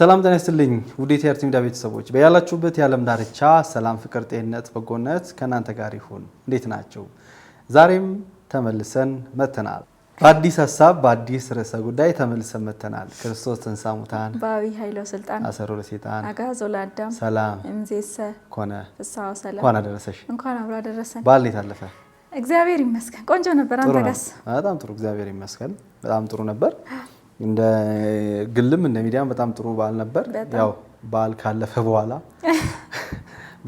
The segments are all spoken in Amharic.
ሰላም ጤና ይስጥልኝ ውድ የቲአርቲ ሚዲያ ቤተሰቦች በያላችሁበት የዓለም ዳርቻ ሰላም ፍቅር ጤንነት በጎነት ከናንተ ጋር ይሁን እንዴት ናችሁ ዛሬም ተመልሰን መተናል በአዲስ ሐሳብ በአዲስ ርዕሰ ጉዳይ ተመልሰን መተናል ክርስቶስ ተንሥአ እሙታን በአብይ ኃይል ወሥልጣን አሰሮ ለሰይጣን አግዓዞ ለአዳም ሰላም እምይእዜሰ ኮነ ፍስሐ ወሰላም እንኳን አደረሰሽ እንኳን አብሮ አደረሰን በዓል እንዴት አለፈ እግዚአብሔር ይመስገን ቆንጆ ነበር አንተ ጋርስ በጣም ጥሩ እግዚአብሔር ይመስገን በጣም ጥሩ ነበር እንደ ግልም እንደ ሚዲያም በጣም ጥሩ በዓል ነበር ያው በዓል ካለፈ በኋላ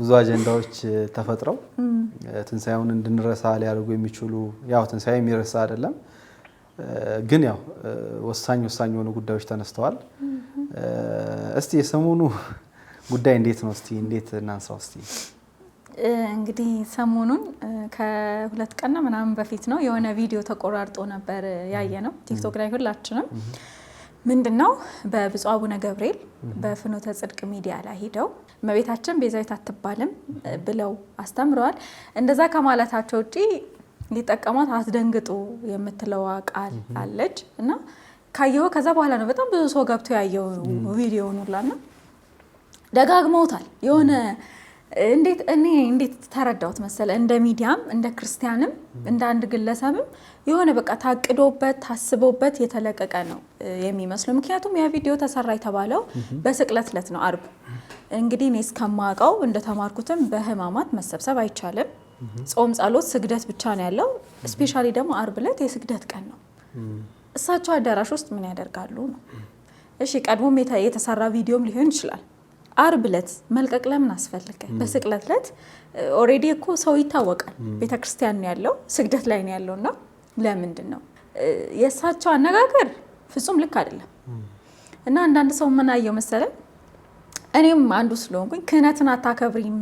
ብዙ አጀንዳዎች ተፈጥረው ትንሳኤውን እንድንረሳ ሊያደርጉ የሚችሉ ያው ትንሳኤ የሚረሳ አይደለም ግን ያው ወሳኝ የሆኑ ጉዳዮች ተነስተዋል እስቲ የሰሞኑ ጉዳይ እንዴት ነው እስቲ እንዴት እናንሳው እስቲ እንግዲህ ሰሞኑን ከሁለት ቀን ምናምን በፊት ነው የሆነ ቪዲዮ ተቆራርጦ ነበር ያየነው ቲክቶክ ላይ ሁላችንም ምንድነው በብፁዕ አቡነ ገብርኤል በፍኖተ ጽድቅ ሚዲያ ላይ ሄደው እመቤታችን ቤዛዊት አትባልም ብለው አስተምረዋል እንደዛ ከማለታቸው ውጪ ሊጠቀማት አትደንግጡ የምትለው ቃል አለች እና ካየው ከዛ በኋላ ነው በጣም ብዙ ሰው ገብቶ ያየው ቪዲዮውን ሁላና ደጋግመውታል የሆነ እንዴት ተረዳውት መሰለ እንደ ሚዲያም እንደ ክርስቲያንም እንደ አንድ ግለሰብም የሆነ በቃ ታቅዶበት ታስቦበት የተለቀቀ ነው የሚመስለው ምክንያቱም ያ ቪዲዮ ተሰራ የተባለው በስቅለት ዕለት ነው አርብ እንግዲህ እኔ እስከማውቀው እንደተማርኩትም በህማማት መሰብሰብ አይቻልም ጾም ጸሎት ስግደት ብቻ ነው ያለው ስፔሻሊ ደግሞ አርብ ዕለት የስግደት ቀን ነው እሳቸው አዳራሽ ውስጥ ምን ያደርጋሉ ነው እሺ ቀድሞም የተሰራ ቪዲዮም ሊሆን ይችላል አርብ ዕለት መልቀቅ ለምን አስፈልገ በስቅለት ዕለት ኦሬዲ እኮ ሰው ይታወቃል ቤተክርስቲያን ነው ያለው ስግደት ላይ ነው ያለውና ለምንድን ነው የሳቸው አነጋገር ፍጹም ልክ አይደለም እና አንዳንድ ሰው ምን አየው መሰለ እኔም አንዱ ስለሆንኩኝ ክህነትን አታከብሪም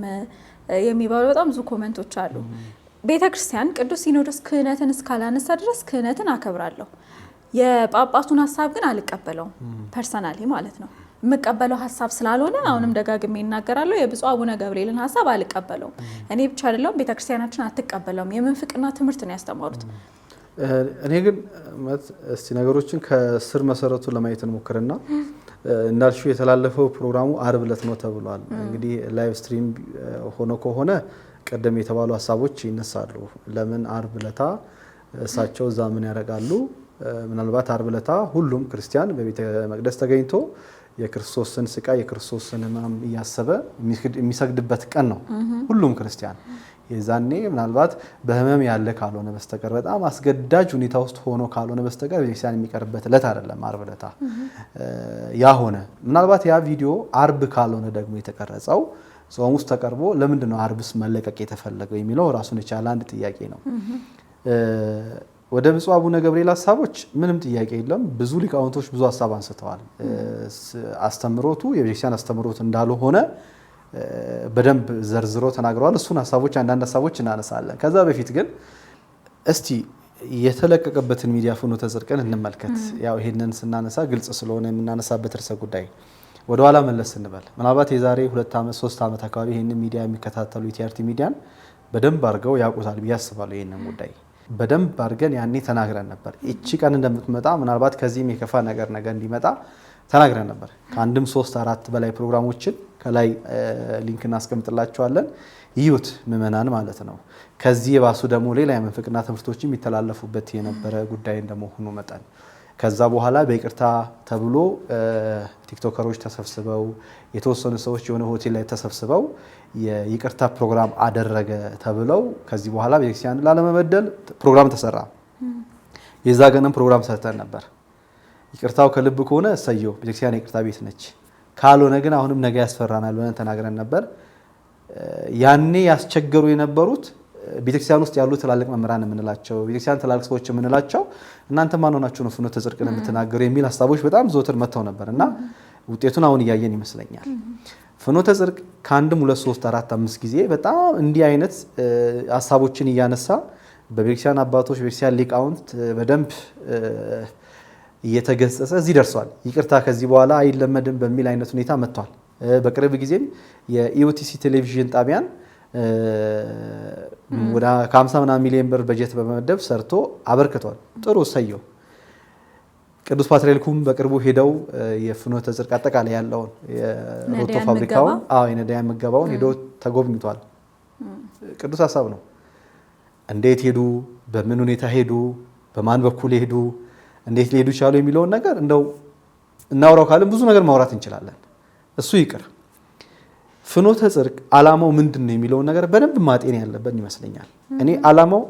የሚባሉ በጣም ብዙ ኮሜንቶች አሉ ቤተክርስቲያን ቅዱስ ሲኖዶስ ክህነትን እስካላነሳ ድረስ ክህነትን አከብራለሁ የጳጳሱን ሐሳብ ግን አልቀበለውም ፐርሰናሊ ማለት ነው መቀበለው ሐሳብ ስላልሆነ አሁንም ደጋግሜ እናገራለሁ የብፁዕ አቡነ ገብርኤልን ሐሳብ አልቀበለውም እኔ ብቻ አይደለም ቤተክርስቲያናችን አትቀበለውም የምንፍቅና ትምህርት ነው ያስተማሩት እኔ ግን እስቲ ነገሮችን ከስር መሰረቱ ለማየት እንሞክርና እንዳልሽው የተላለፈው ፕሮግራሙ አርብ ዕለት ነው ተብሏል እንግዲህ ላይቭ ስትሪም ሆኖ ከሆነ ቀደም የተባሉ ሐሳቦች ይነሳሉ ለምን አርብ ዕለታ እሳቸው እዛ ምን ያደርጋሉ ምናልባት አርብ ዕለታ ሁሉም ክርስቲያን በቤተ መቅደስ ተገኝቶ የክርስቶስን ስቃይ የክርስቶስን ሕማም ያሰበ የሚሰግድበት ቀን ነው ሁሉም ክርስቲያን የዛኔ ምናልባት በህመም ያለ ካልሆነ በስተቀር በጣም አስገዳጅ ሁኔታ ውስጥ ሆኖ ካልሆነ በስተቀር ቤተክርስቲያን የሚቀርበት ዕለት አይደለም አርብ ዕለታ ያ ሆነ ምናልባት ያ ቪዲዮ አርብ ካልሆነ ደግሞ የተቀረጸው ጾም ውስጥ ተቀርቦ ለምንድን ነው አርብስ መለቀቅ የተፈለገው የሚለው ራሱን የቻለ አንድ ጥያቄ ነው ወደ ብፁዕ አቡነ ገብርኤል ሐሳቦች ምንም ጥያቄ የለም ብዙ ሊቃውንቶች ብዙ ሐሳብ አንስተዋል አስተምሮቱ የቤተክርስቲያን አስተምሮት እንዳልሆነ በደንብ ዘርዝሮ ተናግረዋል እሱን ሐሳቦች አንዳንድ ሐሳቦች እናነሳለን ከዛ በፊት ግን እስቲ የተለቀቀበትን ሚዲያ ፍኖተ ጽድቅን እንመልከት ያው ይሄንን ስናነሳ ግልጽ ስለሆነ የምናነሳበት ርዕሰ ጉዳይ ወደ ኋላ መለስ እንበል ምናልባት የዛሬ 2 ዓመት 3 ዓመት አካባቢ ይሄንን ሚዲያ የሚከታተሉ የቲአርቲ ሚዲያን በደንብ አድርገው ያውቁታል ብዬ አስባለሁ ይሄንን ጉዳይ በደንብ አድርገን ያኔ ተናግረን ነበር እቺ ቀን እንደምትመጣ ምናልባት ከዚህም የከፋ ነገር እንዲመጣ ተናግረን ነበር ከአንድም 3-4 በላይ ፕሮግራሞችን ከላይ ሊንክ እናስቀምጥላችኋለን ይዩት ምዕመናን ማለት ነው ከዚህ የባሱ ደግሞ ሌላ የምንፍቅና ትምህርቶች የሚተላለፉበት የነበረ ጉዳይ እንደመሆኑ መጠን ከዛ በኋላ በይቅርታ ተብሎ ቲክቶከሮች ተሰብስበው የተወሰኑ ሰዎች የሆነ ሆቴል ላይ ተሰብስበው የይቅርታ ፕሮግራም አደረገ ተብለው ከዚህ በኋላ ቤተክርስቲያን ላለመበደል ፕሮግራም ተሰራ የዛ ገነም ፕሮግራም ሰርተን ነበር ይቅርታው ከልብ ከሆነ እሰየው ቤተክርስቲያን ይቅርታ ቤት ነች ካልሆነ ግን አሁንም ነገ ያስፈራናል ብለን ተናግረን ነበር ያኔ ያስቸገሩ የነበሩት ቤተክርስቲያን ውስጥ ያሉ ትላልቅ መምህራን የምንላቸው ቤተክርስቲያን ትላልቅ ሰዎች የምንላቸው እናንተ ማን ሆናችሁ ነው ፍኖተ ጽድቅን የምትናገሩ የሚል ሐሳቦች በጣም ዘወትር መጥተው ነበርና ውጤቱን አሁን እያየን ይመስለኛል ፍኖተ ጽድቅ ከአንድም 2 3 4 5 ጊዜ በጣም እንዲህ አይነት ሐሳቦችን እያነሳ በቤተክርስቲያን አባቶች ቤተክርስቲያን ሊቃውንት በደንብ እየተገጸጸ እዚህ ደርሷል ይቅርታ ከዚህ በኋላ አይለመድም በሚል አይነት ሁኔታ መጥቷል በቅርብ ጊዜም የኢኦቲሲ ቴሌቪዥን ጣቢያን ወደ 50 ሚሊዮን ብር በጀት በመመደብ ሰርቶ አበርክቷል ጥሩ ሰየው ቅዱስ ፓትርያርኩም በቅርቡ ሄደው የፍኖተ ጽድቅ አጠቃላይ ያለውን የሮቶ ፋብሪካውን የነዳያን ምገባውን ሄደው ተጎብኝቷል። ቅዱስ ሀሳብ ነው። እንዴት ሄዱ፣ በምን ሁኔታ ሄዱ፣ በማን በኩል ሄዱ፣ እንዴት ሊሄዱ ይቻሉ የሚለውን ነገር እንደው እናውራው ካለን ብዙ ነገር ማውራት እንችላለን። እሱ ይቅር። ፍኖተ ጽድቅ ዓላማው ምንድን ነው የሚለውን ነገር በደንብ ማጤን ያለበት ይመስለኛል። እኔ ዓላማው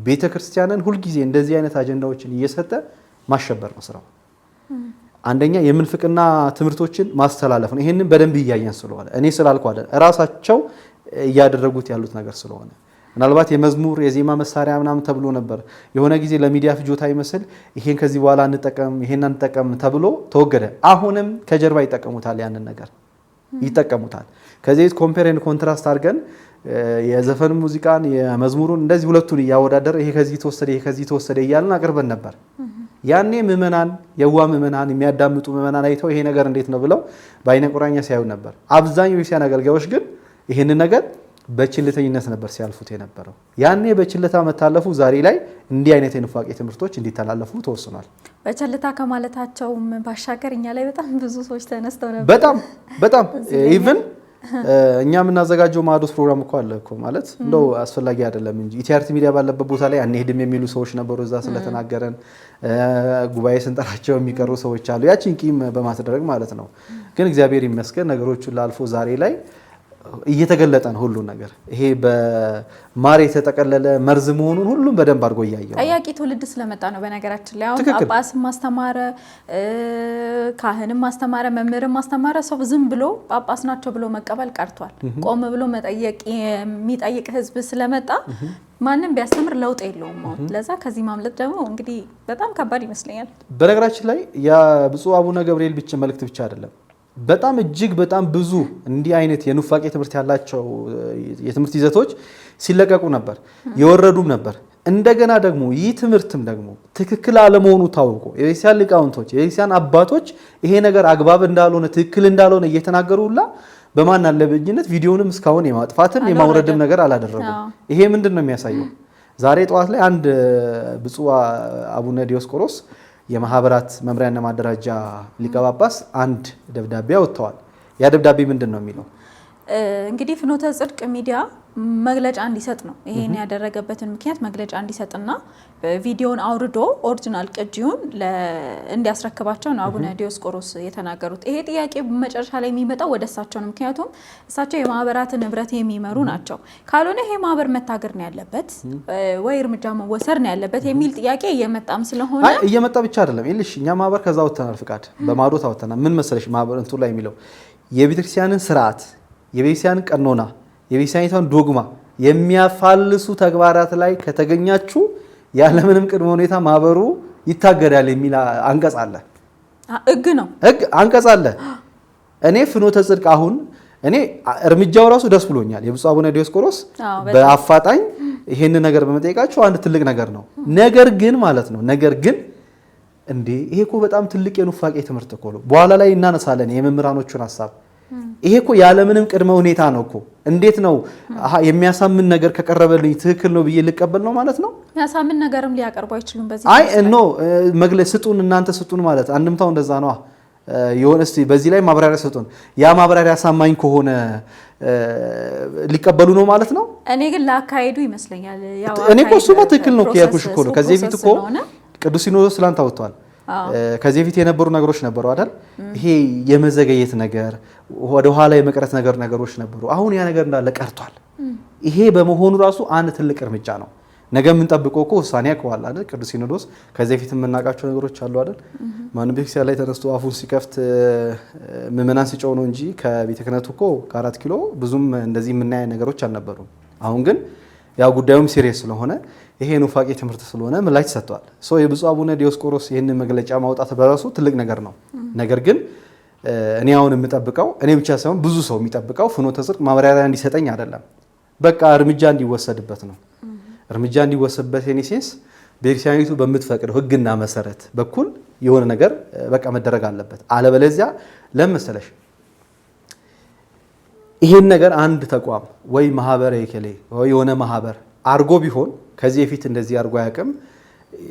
ቤተክርስቲያንን ሁልጊዜ እንደዚህ አይነት አጀንዳዎችን እየሰጠ ማሸበር ነው ስራው። አንደኛ የምንፍቅና ትምህርቶችን ማስተላለፍ ነው። ይሄንን በደንብ እያየን ስለሆነ እኔ ስላልኩ አይደል እራሳቸው እያደረጉት ያሉት ነገር ስለሆነ ምናልባት የመዝሙር የዜማ መሳሪያ ምናምን ተብሎ ነበር የሆነ ጊዜ ለሚዲያ ፍጆታ ይመስል ይሄን ከዚህ በኋላ እንጠቀም ይሄን አንጠቀም ተብሎ ተወገደ። አሁንም ከጀርባ ይጠቀሙታል፣ ያንን ነገር ይጠቀሙታል። ከዚህ ኮምፔር ኤንድ ኮንትራስት አድርገን የዘፈን ሙዚቃን የመዝሙሩን እንደዚህ ሁለቱን እያወዳደር ይሄ ከዚህ ተወሰደ ይሄ ከዚህ ተወሰደ እያልን አቅርበን ነበር። ያኔ ምዕመናን የዋ ምዕመናን የሚያዳምጡ ምዕመናን አይተው ይሄ ነገር እንዴት ነው ብለው በአይነ ቁራኛ ሲያዩ ነበር። አብዛኛው የክርስቲያን አገልጋዮች ግን ይህንን ነገር በችልተኝነት ነበር ሲያልፉት የነበረው። ያኔ በችልታ መታለፉ ዛሬ ላይ እንዲህ አይነት የኑፋቄ ትምህርቶች እንዲተላለፉ ተወስኗል። በችልታ ከማለታቸውም ባሻገር እኛ ላይ በጣም ብዙ ሰዎች ተነስተው ነበር። በጣም ኢቭን እኛ የምናዘጋጀው ማዕዶስ ፕሮግራም እኮ አለ እኮ ማለት እንደው አስፈላጊ አይደለም እንጂ ኢቲአርቲ ሚዲያ ባለበት ቦታ ላይ አንሄድም የሚሉ ሰዎች ነበሩ። እዛ ስለተናገረን ጉባኤ ስንጠራቸው የሚቀሩ ሰዎች አሉ፣ ያቺን ቂም በማስደረግ ማለት ነው። ግን እግዚአብሔር ይመስገን ነገሮቹን ላልፎ ዛሬ ላይ እየተገለጠ ነው ሁሉ ነገር። ይሄ በማር የተጠቀለለ መርዝ መሆኑን ሁሉም በደንብ አድርጎ እያየው ጠያቂ ትውልድ ስለመጣ ነው። በነገራችን ላይ አሁን ጳጳስም ማስተማረ፣ ካህንም ማስተማረ፣ መምህርም ማስተማረ ሰው ዝም ብሎ ጳጳስ ናቸው ብሎ መቀበል ቀርቷል። ቆም ብሎ መጠየቅ የሚጠይቅ ህዝብ ስለመጣ ማንም ቢያስተምር ለውጥ የለውም። ለዛ ከዚህ ማምለጥ ደግሞ እንግዲህ በጣም ከባድ ይመስለኛል። በነገራችን ላይ የብፁዕ አቡነ ገብርኤል ብቻ መልእክት ብቻ አይደለም። በጣም እጅግ በጣም ብዙ እንዲህ አይነት የኑፋቄ ትምህርት ያላቸው የትምህርት ይዘቶች ሲለቀቁ ነበር፣ የወረዱም ነበር። እንደገና ደግሞ ይህ ትምህርትም ደግሞ ትክክል አለመሆኑ ታውቆ የቤተክርስቲያን ሊቃውንቶች የቤተክርስቲያን አባቶች ይሄ ነገር አግባብ እንዳልሆነ ትክክል እንዳልሆነ እየተናገሩላ በማን አለብኝነት ቪዲዮንም እስካሁን የማጥፋትም የማውረድም ነገር አላደረጉም። ይሄ ምንድን ነው የሚያሳየው? ዛሬ ጠዋት ላይ አንድ ብፁዕ አቡነ ዲዮስቆሮስ የማህበራት መምሪያና ማደራጃ ሊቀ ጳጳስ አንድ ደብዳቤ አወጥተዋል። ያ ደብዳቤ ምንድን ነው የሚለው? እንግዲህ ፍኖተ ጽድቅ ሚዲያ መግለጫ እንዲሰጥ ነው። ይሄን ያደረገበትን ምክንያት መግለጫ እንዲሰጥና ቪዲዮን አውርዶ ኦሪጂናል ቅጂውን እንዲያስረክባቸው ነው አቡነ ዲዮስቆሮስ የተናገሩት። ይሄ ጥያቄ መጨረሻ ላይ የሚመጣው ወደ እሳቸው ነው። ምክንያቱም እሳቸው የማህበራትን ንብረት የሚመሩ ናቸው። ካልሆነ ይሄ ማህበር መታገር ነው ያለበት ወይ እርምጃ መወሰድ ነው ያለበት የሚል ጥያቄ እየመጣም ስለሆነ እየመጣ ብቻ አይደለም ይልሽ እኛ ማህበር ከዛ ወጥተናል፣ ፍቃድ በማዶት አወጥተናል። ምን መሰለሽ ማህበር እንቱ ላይ የሚለው የቤተክርስቲያንን ስርዓት የቤተክርስቲያንን ቀኖና የቤተክርስቲያኒቷን ዶግማ የሚያፋልሱ ተግባራት ላይ ከተገኛችሁ ያለምንም ቅድመ ሁኔታ ማህበሩ ይታገዳል የሚል አንቀጽ አለ። ህግ ነው፣ ህግ አንቀጽ አለ። እኔ ፍኖተ ጽድቅ አሁን እኔ እርምጃው ራሱ ደስ ብሎኛል። የብፁዕ አቡነ ዲዮስቆሮስ በአፋጣኝ ይሄን ነገር በመጠየቃቸው አንድ ትልቅ ነገር ነው። ነገር ግን ማለት ነው እንዴ ይሄ እኮ በጣም ትልቅ የኑፋቄ ትምህርት እኮ ነው። በኋላ ላይ እናነሳለን የመምህራኖቹን ሀሳብ። ይሄ እኮ ያለምንም ቅድመ ሁኔታ ነው እኮ። እንዴት ነው የሚያሳምን ነገር ከቀረበልኝ ትክክል ነው ብዬ ልቀበል ነው ማለት ነው? የሚያሳምን ነገርም ሊያቀርቡ አይችሉም። በዚህ መግለጽ ስጡን፣ እናንተ ስጡን ማለት አንድምታው እንደዛ ነው። የሆነ እስቲ በዚህ ላይ ማብራሪያ ስጡን። ያ ማብራሪያ አሳማኝ ከሆነ ሊቀበሉ ነው ማለት ነው። እኔ ግን ላካሄዱ ይመስለኛል። እኔ እኮ እሱማ ትክክል ነው ያልኩሽ እኮ ነው። ከዚህ በፊት እኮ ቅዱስ ሲኖዶስ ትላንት አውጥቷል። ከዚህ በፊት የነበሩ ነገሮች ነበሩ አይደል? ይሄ የመዘገየት ነገር ወደ ኋላ የመቅረት ነገሮች ነበሩ። አሁን ያ ነገር እንዳለ ቀርቷል። ይሄ በመሆኑ ራሱ አንድ ትልቅ እርምጃ ነው። ነገ የምንጠብቀው እኮ ውሳኔ ያከዋል አይደል? ቅዱስ ሲኖዶስ ከዚህ በፊት የምናውቃቸው ነገሮች አሉ አይደል? ማንም ቤተክርስቲያን ላይ ተነስቶ አፉን ሲከፍት ምዕመናን ሲጮው ነው እንጂ ከቤተ ክህነቱ እኮ ከ4 ኪሎ ብዙም እንደዚህ የምናያ ነገሮች አልነበሩም። አሁን ግን ያው ጉዳዩም ሲሪየስ ስለሆነ ይሄ ኑፋቄ ትምህርት ስለሆነ ምላሽ ሰጥቷል። የብፁዕ አቡነ ዲዮስቆሮስ ይህንን መግለጫ ማውጣት በራሱ ትልቅ ነገር ነው። ነገር ግን እኔ አሁን የምጠብቀው እኔ ብቻ ሳይሆን ብዙ ሰው የሚጠብቀው ፍኖተ ጽድቅ ማብራሪያ እንዲሰጠኝ አይደለም፣ በቃ እርምጃ እንዲወሰድበት ነው። እርምጃ እንዲወሰድበት ሴንስ ቤተክርስቲያኒቱ በምትፈቅደው ሕግና መሰረት በኩል የሆነ ነገር በቃ መደረግ አለበት። አለበለዚያ ለምሳሌ ይሄን ነገር አንድ ተቋም ወይ ማህበር የከሌ ወይ የሆነ ማህበር አርጎ ቢሆን ከዚህ በፊት እንደዚህ አርጎ አያውቅም።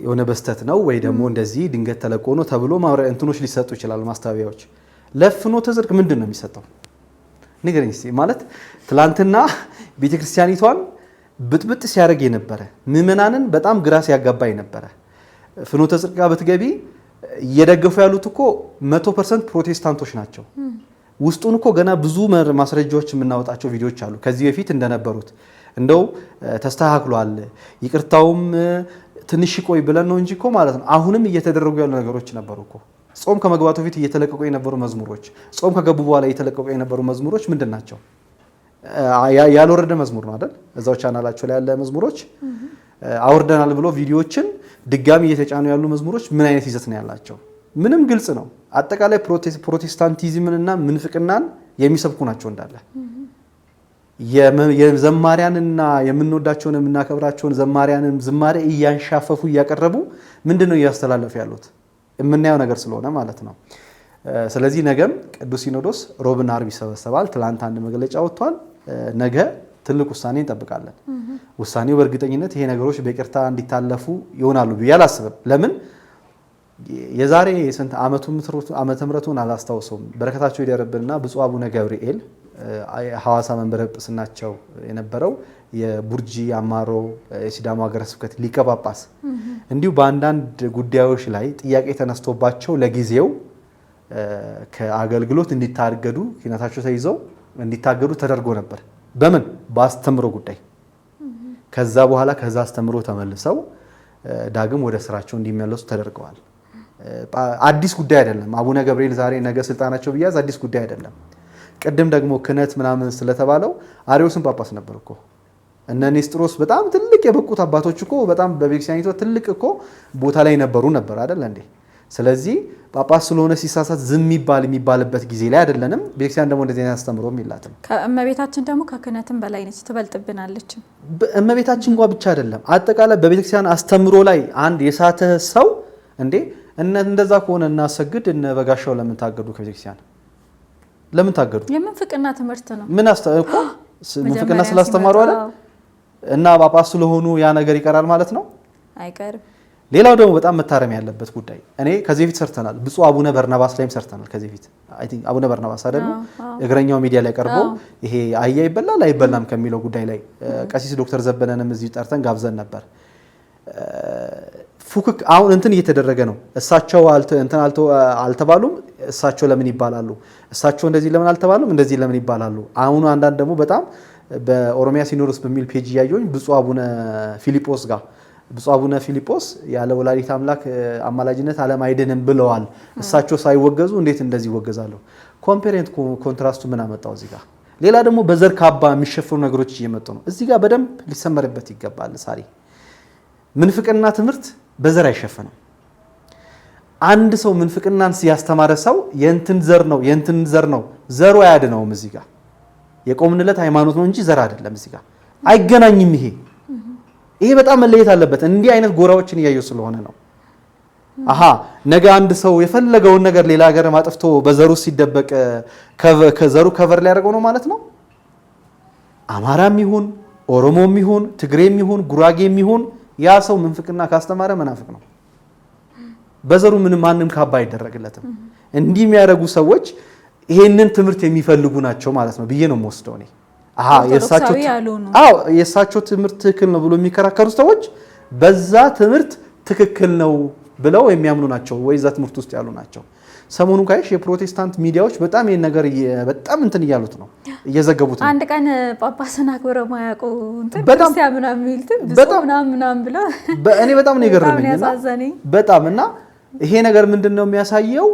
የሆነ በስተት ነው ወይ ደግሞ እንደዚህ ድንገት ተለቆ ነው ተብሎ እንትኖች ሊሰጡ ይችላል ማስተባበያዎች። ለፍኖተ ጽድቅ ምንድን ነው የሚሰጠው ንገረኝ እስኪ። ማለት ትላንትና ቤተክርስቲያኒቷን ብጥብጥ ሲያደርግ የነበረ ምዕመናንን በጣም ግራ ሲያጋባ የነበረ ፍኖተ ጽድቅ ጋር ብትገቢ እየደገፉ ያሉት እኮ 100% ፕሮቴስታንቶች ናቸው። ውስጡን እኮ ገና ብዙ ማስረጃዎች የምናወጣቸው ቪዲዮዎች አሉ ከዚህ በፊት እንደነበሩት። እንደው ተስተካክሏል ይቅርታውም ትንሽ ቆይ ብለን ነው እንጂ እኮ ማለት ነው አሁንም እየተደረጉ ያሉ ነገሮች ነበሩ እኮ። ጾም ከመግባቱ በፊት እየተለቀቁ የነበሩ መዝሙሮች፣ ጾም ከገቡ በኋላ እየተለቀቁ የነበሩ መዝሙሮች ምንድን ናቸው? ያልወረደ መዝሙር ነው አይደል? እዛው ቻናላቸው ላይ ያለ መዝሙሮች አውርደናል ብሎ ቪዲዮዎችን ድጋሚ እየተጫኑ ያሉ መዝሙሮች ምን አይነት ይዘት ነው ያላቸው? ምንም ግልጽ ነው። አጠቃላይ ፕሮቴስታንቲዝምንና ምንፍቅናን የሚሰብኩ ናቸው እንዳለ። የዘማሪያንና የምንወዳቸውን የምናከብራቸውን ዘማሪያንን ዝማሬ እያንሻፈፉ እያቀረቡ ምንድነው እያስተላለፉ ያሉት? የምናየው ነገር ስለሆነ ማለት ነው። ስለዚህ ነገም ቅዱስ ሲኖዶስ ሮብና አርብ ይሰበሰባል። ትላንት አንድ መግለጫ ወጥቷል። ነገ ትልቅ ውሳኔ እንጠብቃለን። ውሳኔው በእርግጠኝነት ይሄ ነገሮች በይቅርታ እንዲታለፉ ይሆናሉ ብዬ አላስብም። ለምን የዛሬ ስንት ዓመተ ምሕረቱን አላስታውሰውም። በረከታቸው ይደርብንና ብፁዕ አቡነ ገብርኤል ሐዋሳ መንበረ ጵጵስናቸው የነበረው የቡርጂ አማሮ የሲዳማ ሀገረ ስብከት ሊቀ ጳጳስ እንዲሁ በአንዳንድ ጉዳዮች ላይ ጥያቄ ተነስቶባቸው ለጊዜው ከአገልግሎት እንዲታገዱ ክህነታቸው ተይዘው እንዲታገዱ ተደርጎ ነበር። በምን በአስተምሮ ጉዳይ። ከዛ በኋላ ከዛ አስተምሮ ተመልሰው ዳግም ወደ ስራቸው እንዲመለሱ ተደርገዋል። አዲስ ጉዳይ አይደለም። አቡነ ገብርኤል ዛሬ ነገ ስልጣናቸው ቢያዝ አዲስ ጉዳይ አይደለም። ቅድም ደግሞ ክህነት ምናምን ስለተባለው አርዮስን ጳጳስ ነበር እኮ። እነ ኔስጥሮስ በጣም ትልቅ የበቁት አባቶች እኮ በጣም በቤተክርስቲያኒቷ ትልቅ እኮ ቦታ ላይ ነበሩ ነበር አይደል እንዴ? ስለዚህ ጳጳስ ስለሆነ ሲሳሳት ዝም የሚባልበት ጊዜ ላይ አይደለንም። ቤተክርስቲያን ደግሞ እንደዚህ አይነት አስተምሮም የላትም። ከእመቤታችን ደግሞ ከክህነትም በላይ ነች፣ ትበልጥብናለች። እመቤታችን እንኳን ብቻ አይደለም፣ አጠቃላይ በቤተክርስቲያን አስተምሮ ላይ አንድ የሳተ ሰው እንዴ እንደዛ ከሆነ እናሰግድ። እነ በጋሻው ለምን ታገዱ? ከቤተክርስቲያን ለምን ታገዱ? የምንፍቅና ትምህርት ነው። ምን እኮ ምንፍቅና ስላስተማሩ አይደል? እና ጳጳስ ስለሆኑ ያ ነገር ይቀራል ማለት ነው? አይቀርም። ሌላው ደግሞ በጣም መታረም ያለበት ጉዳይ እኔ ከዚህ በፊት ሰርተናል። ብፁዕ አቡነ በርናባስ ላይም ሰርተናል ከዚህ በፊት። አይ ቲንክ አቡነ በርናባስ አይደል እግረኛው ሚዲያ ላይ ቀርቦ ይሄ አህያ ይበላል አይበላም ከሚለው ጉዳይ ላይ ቀሲስ ዶክተር ዘበነንም እዚህ ጠርተን ጋብዘን ነበር። ፉክክ አሁን እንትን እየተደረገ ነው። እሳቸው አልተባሉም፣ እሳቸው ለምን ይባላሉ? እሳቸው እንደዚህ ለምን አልተባሉም? እንደዚህ ለምን ይባላሉ? አሁን አንዳንድ ደግሞ በጣም በኦሮሚያ ሲኖዶስ በሚል ፔጅ እያየሁኝ ብፁዕ አቡነ ፊሊጶስ ጋር ብፁዕ አቡነ ፊሊጶስ ያለ ወላዲተ አምላክ አማላጅነት ዓለም አይድንም ብለዋል። እሳቸው ሳይወገዙ እንዴት እንደዚህ ይወገዛሉ? ኮምፔሬንት ኮንትራስቱ ምን አመጣው እዚህ ጋር? ሌላ ደግሞ በዘር ካባ የሚሸፈኑ ነገሮች እየመጡ ነው። እዚህ ጋር በደንብ ሊሰመርበት ይገባል። ሳሪ ምንፍቅና ትምህርት በዘር አይሸፈንም። አንድ ሰው ምንፍቅናን ሲያስተማረ ሰው የእንትን ዘር ነው ዘሩ አያድነውም። እዚህ ጋር የቆምንለት ሃይማኖት ነው እንጂ ዘር አይደለም። እዚህ ጋር አይገናኝም። ይሄ በጣም መለየት አለበት። እንዲህ አይነት ጎራዎችን እያየው ስለሆነ ነው። ነገ አንድ ሰው የፈለገውን ነገር ሌላ ሀገር ማጥፍቶ በዘሩ ሲደበቅ ከዘሩ ከቨር ሊያደርገው ነው ማለት ነው። አማራም ይሁን ኦሮሞም ይሁን ትግሬም ይሁን ጉራጌም ይሁን ያ ሰው ምንፍቅና ካስተማረ መናፍቅ ነው። በዘሩ ማንም ካባ አይደረግለትም። እንዲህ የሚያደርጉ ሰዎች ይሄንን ትምህርት የሚፈልጉ ናቸው ማለት ነው ብዬ ነው የምወስደው እኔ። የእሳቸው ትምህርት ትክክል ነው ብሎ የሚከራከሩ ሰዎች በዛ ትምህርት ትክክል ነው ብለው የሚያምኑ ናቸው ወይ እዛ ትምህርት ውስጥ ያሉ ናቸው። ሰሞኑን ካይሽ የፕሮቴስታንት ሚዲያዎች በጣም ይሄን ነገር በጣም እንትን እያሉት ነው፣ እየዘገቡት ነው። አንድ ቀን ጳጳስን አክብረው ማያውቁ እንትን ክርስቲያን ምናምን የሚሉት በጣም ምናምን ብለው እኔ በጣም ነው የገረመኝ በጣም እና ይሄ ነገር ምንድነው የሚያሳየው?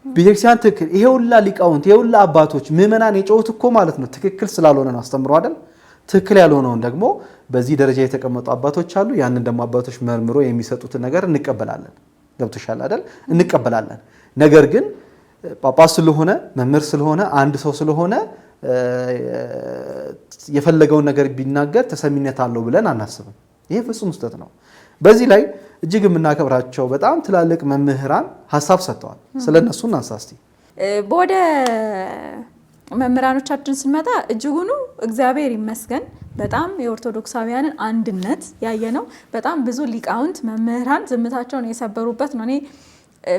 ቤተክርስቲያን ትክክል ይሄ ሁላ ሊቃውንት ይሄ ሁላ አባቶች ምዕመናን የጮሁት እኮ ማለት ነው ትክክል ስላልሆነ ነው አስተምሮ አይደል? ትክክል ያልሆነውን ደግሞ በዚህ ደረጃ የተቀመጡ አባቶች አሉ። ያንን ደግሞ አባቶች መርምሮ የሚሰጡትን ነገር እንቀበላለን። ገብቶሻል አይደል? እንቀበላለን። ነገር ግን ጳጳስ ስለሆነ መምህር ስለሆነ አንድ ሰው ስለሆነ የፈለገውን ነገር ቢናገር ተሰሚነት አለው ብለን አናስብም። ይሄ ፍጹም ስህተት ነው። በዚህ ላይ እጅግ የምናከብራቸው በጣም ትላልቅ መምህራን ሀሳብ ሰጥተዋል። ስለነሱ እናንሳ እስቲ። መምህራኖቻችን ስንመጣ እጅጉኑ እግዚአብሔር ይመስገን በጣም የኦርቶዶክሳውያንን አንድነት ያየነው በጣም ብዙ ሊቃውንት መምህራን ዝምታቸውን የሰበሩበት ነው። እኔ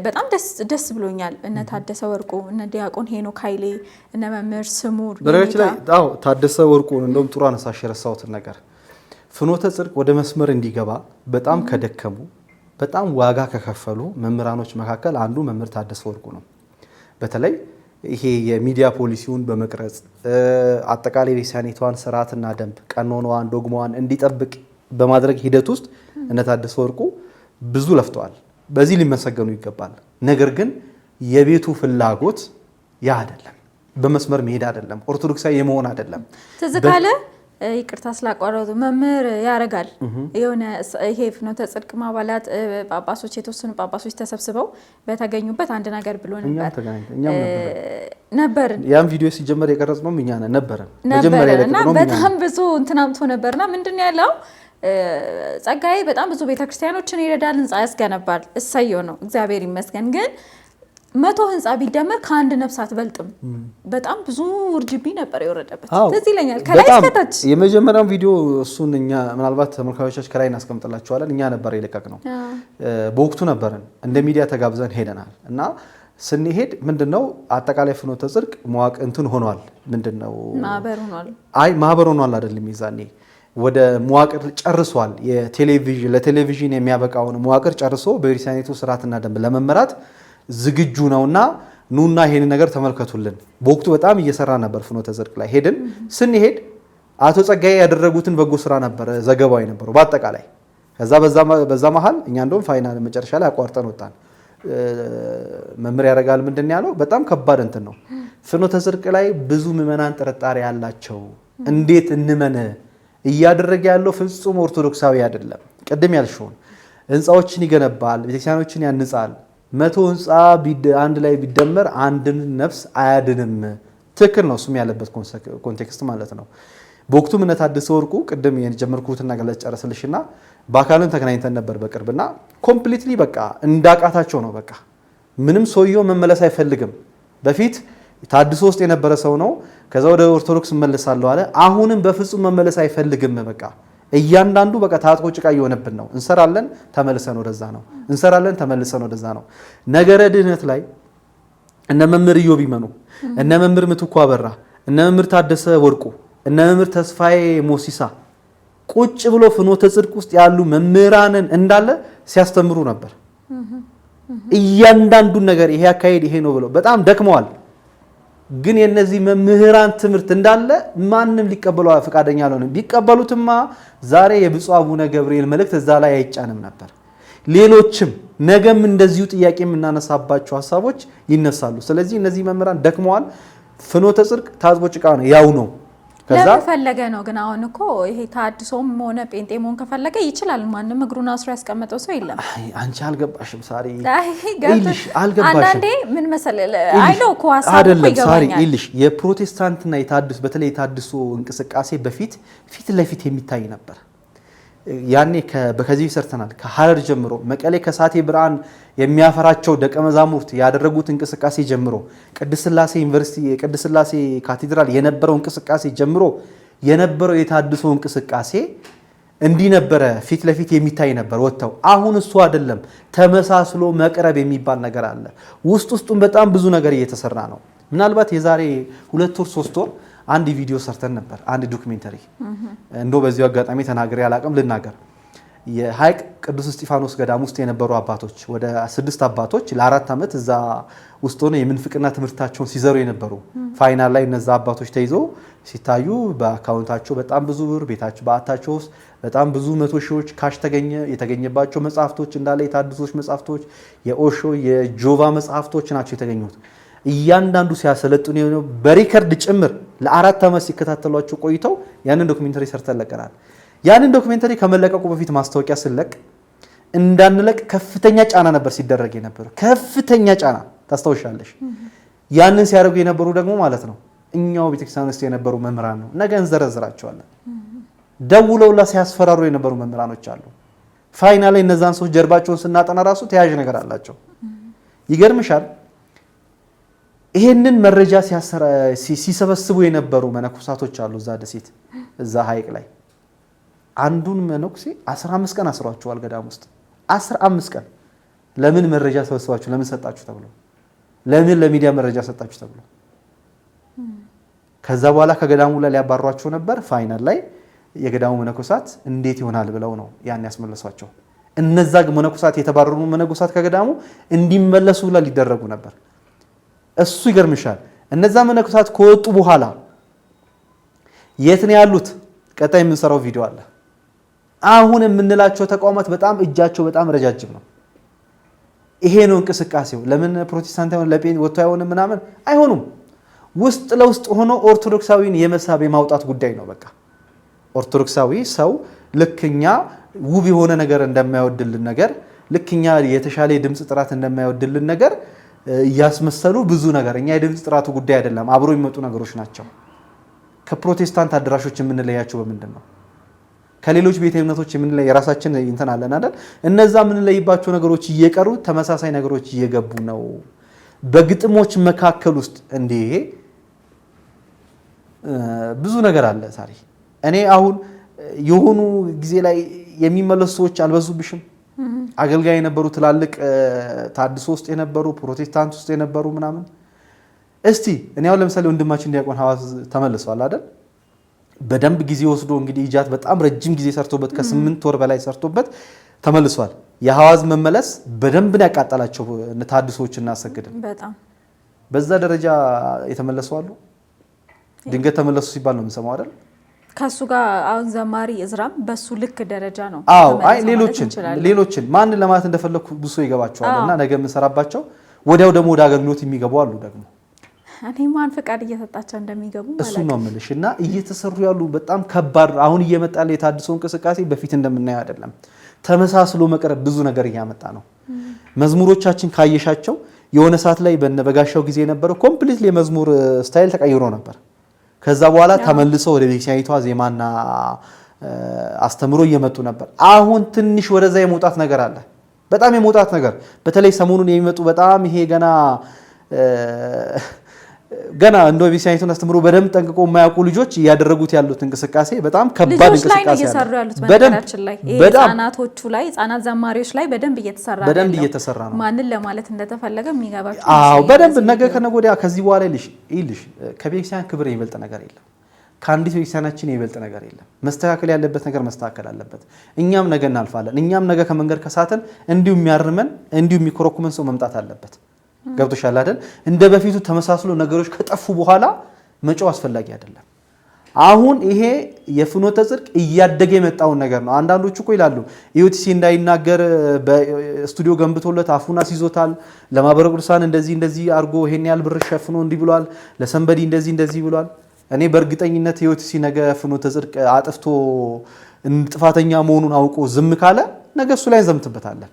በጣም ደስ ብሎኛል። እነ ታደሰ ወርቁ፣ እነ ዲያቆን ሄኖክ ኃይሌ፣ እነ መምህር ስሙር በነገራችን ላይ ታደሰ ወርቁ እንደውም ጥሩ አነሳሽ የረሳሁትን ነገር ፍኖተ ጽድቅ ወደ መስመር እንዲገባ በጣም ከደከሙ በጣም ዋጋ ከከፈሉ መምህራኖች መካከል አንዱ መምህር ታደሰ ወርቁ ነው። በተለይ ይሄ የሚዲያ ፖሊሲውን በመቅረጽ አጠቃላይ ቤተክርስቲያኒቷን ስርዓትና ደንብ ቀኖናዋን ዶግማዋን እንዲጠብቅ በማድረግ ሂደት ውስጥ እነ ታደሰ ወርቁ ብዙ ለፍተዋል። በዚህ ሊመሰገኑ ይገባል። ነገር ግን የቤቱ ፍላጎት ያ አይደለም፣ በመስመር መሄድ አይደለም፣ ኦርቶዶክሳዊ የመሆን አይደለም። ትዝ ካለ ይቅርታ ስላቋረጡ መምህር ያረጋል የሆነ ይሄ ፍኖተ ጽድቅ አባላት ጳጳሶች የተወሰኑ ጳጳሶች ተሰብስበው በተገኙበት አንድ ነገር ብሎ ነበር። ያን ቪዲዮ ሲጀመር የቀረጽነው እኛ ነበርን እና በጣም ብዙ እንትናምቶ ነበርና ምንድን ያለው ጸጋዬ በጣም ብዙ ቤተክርስቲያኖችን ይረዳል፣ ህንጻ ያስገነባል። እሰየው ነው፣ እግዚአብሔር ይመስገን። ግን 100 ህንጻ ቢደመር ከአንድ ነፍስ አትበልጥም። በጣም ብዙ ውርጅብኝ ነበር የወረደበት። ትዝ ይለኛል ከላይ እስከታች የመጀመሪያው ቪዲዮ እሱን እኛ ምናልባት ተመልካቾቻችን ከላይ እናስቀምጥላችኋለን። እኛ ነበር የለቀቅነው። በወቅቱ ነበርን እንደ ሚዲያ ተጋብዘን ሄደናል እና ስንሄድ ምንድነው አጠቃላይ ፍኖተ ጽድቅ መዋቅ እንትን ሆኗል። ምንድነው ማህበር ሆኗል። ማህበር ሆኗል አይደለም፣ ይዛኔ ወደ መዋቅር ጨርሷል። የቴሌቪዥን ለቴሌቪዥን የሚያበቃውን መዋቅር ጨርሶ በቤተክርስቲያኒቱ ስርዓትና ደንብ ለመመራት ዝግጁ ነውና ኑና ይሄን ነገር ተመልከቱልን። በወቅቱ በጣም እየሰራ ነበር ፍኖተ ጽድቅ ላይ ሄድን። ስንሄድ አቶ ጸጋዬ ያደረጉትን በጎ ስራ ነበር ዘገባው የነበረው በአጠቃላይ። ከዛ በዛ መሃል እኛ እንደውም ፋይናል መጨረሻ ላይ አቋርጠን ወጣን። መምህር ያረጋል ምንድን ያለው በጣም ከባድ እንትን ነው። ፍኖተ ጽድቅ ላይ ብዙ ምዕመናን ጥርጣሬ ያላቸው እንዴት እንመን እያደረገ ያለው ፍጹም ኦርቶዶክሳዊ አይደለም። ቅድም ያልሽውን ህንፃዎችን ይገነባል፣ ቤተክርስቲያኖችን ያንጻል። 100 ህንፃ አንድ ላይ ቢደመር አንድን ነፍስ አያድንም። ትክክል ነው፣ እሱም ያለበት ኮንቴክስት ማለት ነው። በወቅቱም እነ ታደሰ ወርቁ ቅድም የጀመርኩትና ገለጽ ጨርስልሽና በአካልም ተገናኝተን ነበር በቅርብና ኮምፕሊትሊ በቃ እንዳቃታቸው ነው። በቃ ምንም ሰውየው መመለስ አይፈልግም። በፊት ታድሶ ውስጥ የነበረ ሰው ነው። ከዛ ወደ ኦርቶዶክስ መመለሳለሁ አለ። አሁንም በፍጹም መመለስ አይፈልግም። በቃ እያንዳንዱ በቃ ታጥቆ ጭቃ እየሆነብን ነው። እንሰራለን ተመልሰን ወደዛ ነው፣ እንሰራለን ተመልሰን ወደዛ ነው። ነገረ ድህነት ላይ እነ መምህር ኢዮብ ይመኑ፣ እነ መምህር ምትኩ አበራ፣ እነ መምህር ታደሰ ወርቁ፣ እነ መምህር ተስፋዬ ሞሲሳ ቁጭ ብሎ ፍኖተ ጽድቅ ውስጥ ያሉ መምህራንን እንዳለ ሲያስተምሩ ነበር። እያንዳንዱን ነገር ይሄ አካሄድ ይሄ ነው ብለው በጣም ደክመዋል። ግን የነዚህ መምህራን ትምህርት እንዳለ ማንም ሊቀበለው ፈቃደኛ አልሆነም። ቢቀበሉትማ ዛሬ የብፁዕ አቡነ ገብርኤል መልእክት እዛ ላይ አይጫንም ነበር። ሌሎችም ነገም እንደዚሁ ጥያቄ የምናነሳባቸው ሀሳቦች ይነሳሉ። ስለዚህ እነዚህ መምህራን ደክመዋል። ፍኖተ ጽድቅ ታጥቦ ጭቃ ነው፣ ያው ነው። ከዛ ፈለገ ነው። ግን አሁን እኮ ይሄ ታድሶም ሆነ ጴንጤ መሆን ከፈለገ ይችላል። ማንም እግሩን አስሮ ያስቀመጠው ሰው የለም። አንቺ አልገባሽም ሳሪ፣ ይልሽ አልገባሽም። አንዳንዴ ምን መሰለህ አይለው እኮ ሐሳቡ አይደለም ሳሪ፣ ይልሽ የፕሮቴስታንትና የታድሶ በተለይ የታድሶ እንቅስቃሴ ፊት ለፊት የሚታይ ነበር። ያኔ ከዚህ ሰርተናል። ከሐረር ጀምሮ መቀሌ ከሳቴ ብርሃን የሚያፈራቸው ደቀ መዛሙርት ያደረጉት እንቅስቃሴ ጀምሮ ቅድስት ሥላሴ ዩኒቨርሲቲ የቅድስት ሥላሴ ካቴድራል የነበረው እንቅስቃሴ ጀምሮ የነበረው የታድሶ እንቅስቃሴ እንዲህ ነበረ፣ ፊት ለፊት የሚታይ ነበር ወጥተው። አሁን እሱ አይደለም፣ ተመሳስሎ መቅረብ የሚባል ነገር አለ። ውስጡን በጣም ብዙ ነገር እየተሰራ ነው። ምናልባት የዛሬ 2 ወር 3 ወር አንድ ቪዲዮ ሰርተን ነበር፣ አንድ ዶክሜንተሪ። እንደው በዚሁ አጋጣሚ ተናግሬ አላቅም፣ ልናገር። የሐይቅ ቅዱስ እስጢፋኖስ ገዳም ውስጥ የነበሩ አባቶች ወደ 6 አባቶች ለ4 ዓመት እዛ ውስጥ ሆነው የምንፍቅና ትምህርታቸውን ሲዘሩ የነበሩ ፋይናል ላይ እነዛ አባቶች ተይዘው ሲታዩ በአካውንታቸው በጣም ብዙ ብር ቤታቸው በአታቸው ውስጥ በጣም ብዙ 100 ሺዎች ካሽ የተገኘባቸው መጽሐፍቶች እንዳለ የታድሶች መጽሐፍቶች፣ የኦሾ የጆቫ መጽሐፍቶች ናቸው የተገኙት። እያንዳንዱ ሲያሰለጥኑ የሆነው በሪከርድ ጭምር ለ4 ዓመት ሲከታተሏቸው ቆይተው ያንን ዶክሜንተሪ ሰርተን ለቀናል። ያንን ዶክሜንተሪ ከመለቀቁ በፊት ማስታወቂያ ስለቅ እንዳንለቅ ከፍተኛ ጫና ነበር ሲደረግ የነበረው። ከፍተኛ ጫና ታስታውሻለሽ። ያንን ሲያደርጉ የነበሩ ደግሞ ማለት ነው እኛው ቤተክርስቲያን ውስጥ የነበሩ መምህራን ነው። ነገ እንዘረዝራቸዋለን። ደውለውላ ሲያስፈራሩ የነበሩ መምህራኖች አሉ። ፋይናል ላይ እነዛን ሰዎች ጀርባቸውን ስናጠና ራሱ ተያያዥ ነገር አላቸው። ይገርምሻል። ይሄንን መረጃ ሲሰበስቡ የነበሩ መነኮሳቶች አሉ እዛ ደሴት እዛ ሐይቅ ላይ አንዱን መነኩሴ 15 ቀን አስሯቸዋል ገዳም ውስጥ 15 ቀን ለምን መረጃ ሰበስባችሁ ለምን ሰጣችሁ ተብሎ ለምን ለሚዲያ መረጃ ሰጣችሁ ተብሎ ከዛ በኋላ ከገዳሙ ላይ ሊያባሯቸው ነበር ፋይናል ላይ የገዳሙ መነኮሳት እንዴት ይሆናል ብለው ነው ያን ያስመለሷቸው እነዛ መነኮሳት የተባረሩ መነኮሳት ከገዳሙ እንዲመለሱ ላይ ሊደረጉ ነበር እሱ ይገርምሻል እነዛ መነኮሳት ከወጡ በኋላ የት ነው ያሉት ቀጣይ የምንሰራው ቪዲዮ አለ አሁን የምንላቸው ተቋማት በጣም እጃቸው በጣም ረጃጅም ነው ይሄ ነው እንቅስቃሴው ለምን ፕሮቴስታንት አይሆን ለጴንጤ ወጥቶ አይሆንም ምናምን አይሆኑም ውስጥ ለውስጥ ሆኖ ኦርቶዶክሳዊን የመሳብ የማውጣት ጉዳይ ነው በቃ ኦርቶዶክሳዊ ሰው ልክኛ ውብ የሆነ ነገር እንደማይወድልን ነገር ልክኛ የተሻለ የድምጽ ጥራት እንደማይወድልን ነገር ያስመሰሉ ብዙ ነገር እኛ የድምጽ ጥራቱ ጉዳይ አይደለም አብሮ የሚመጡ ነገሮች ናቸው ከፕሮቴስታንት አድራሾች የምንለያቸው በምንድነው ከሌሎች ቤተ እምነቶች የምንለይ የራሳችን እንትን አለን አይደል እነዛ የምንለይባቸው ነገሮች እየቀሩ ተመሳሳይ ነገሮች እየገቡ ነው በግጥሞች መካከል ውስጥ እንዴ ብዙ ነገር አለ ሳሪ እኔ አሁን የሆኑ ጊዜ ላይ የሚመለሱ ሰዎች አልበዙብሽም አገልጋይ የነበሩ ትላልቅ ታድሶ ውስጥ የነበሩ ፕሮቴስታንት ውስጥ የነበሩ ምናምን እስቲ እኔ አሁን ለምሳሌ ወንድማችን ዲያቆን ሐዋዝ ተመልሷል አይደል በደንብ ጊዜ ወስዶ እንግዲህ ኢጃት በጣም ረጅም ጊዜ ሰርቶበት ከ8 ወር በላይ ሰርቶበት ተመልሷል የሐዋዝ መመለስ በደንብ ነው ያቃጠላቸው ታድሶዎችና አሰግድም በጣም በዛ ደረጃ የተመለሱ አሉ ድንገት ተመለሱ ሲባል ነው የምንሰማው አይደል ከሱ ጋር አሁን ዘማሪ እዝራም በሱ ልክ ደረጃ ነው አይ ሌሎችን ማን ለማለት እንደፈለኩ ብዙ ይገባቸዋልና ነገ የምንሰራባቸው ወዲያው ደግሞ ወደ አገልግሎት የሚገቡ አሉ ደግሞ እኔ ማን ፈቃድ እየተጣጣቸው እንደሚገቡ ማለት እሱ ነው መልሽና እየተሰሩ ያሉ በጣም ከባድ አሁን እየመጣለ የታድሶ እንቅስቃሴ በፊት እንደምናየው አይደለም ተመሳስሎ መቅረብ ብዙ ነገር እያመጣ ነው መዝሙሮቻችን ካየሻቸው የሆነ ሰዓት ላይ በነበጋሻው ጊዜ የነበረው ኮምፕሊትሊ የመዝሙር ስታይል ተቀይሮ ነበር ከዛ በኋላ ተመልሰው ወደ ቤተክርስቲያኒቷ ዜማና አስተምሮ እየመጡ ነበር አሁን ትንሽ ወደዛ የመውጣት ነገር አለ በጣም የመውጣት ነገር በተለይ ሰሞኑን የሚመጡ በጣም ይሄ ገና እንደው ቤተክርስቲያኒቱን አስተምሮ በደንብ ጠንቅቆ የማያውቁ ልጆች ያደረጉት ያሉት እንቅስቃሴ በጣም ከባድ እንቅስቃሴ ነው እየሰሩ ያሉት በነገራችን ላይ ህፃናቶቹ ላይ ህፃናት ዘማሪዎች ላይ በደንብ እየተሰራ ነው ማንን ለማለት እንደተፈለገ የሚገባቸው በደንብ ነገ ከነገ ወዲያ ከዚህ በኋላ ይልሽ ከቤተክርስቲያን ክብር የሚበልጥ ነገር የለም ከአንዲት ቤተክርስቲያናችን የሚበልጥ ነገር የለም መስተካከል ያለበት ነገር መስተካከል አለበት እኛም ነገ እናልፋለን እኛም ነገ ከመንገድ ከሳተን እንዲሁ የሚያርመን እንዲሁ የሚኮረኩመን ሰው መምጣት አለበት ገብቶሻል አይደል እንደ በፊቱ ተመሳስሎ ነገሮች ከጠፉ በኋላ መጫው አስፈላጊ አይደለም አሁን ይሄ የፍኖተ ጽድቅ እያደገ የመጣው ነገር ነው አንዳንዶቹ እኮ ይላሉ ኢዩቲሲ እንዳይናገር በስቱዲዮ ገንብቶለት አፉና ሲዞታል ለማህበረ ቅዱሳን እንደዚህ አርጎ ይሄን ያህል ብር ሸፍኖ እንዲ ብሏል ለሰንበዲ እንደዚህ ብሏል እኔ በእርግጠኝነት ኢዩቲሲ ነገ ፍኖተ ጽድቅ አጥፍቶ ጥፋተኛ መሆኑን አውቆ ዝም ካለ ነገ እሱ ላይ ዘምትበታለን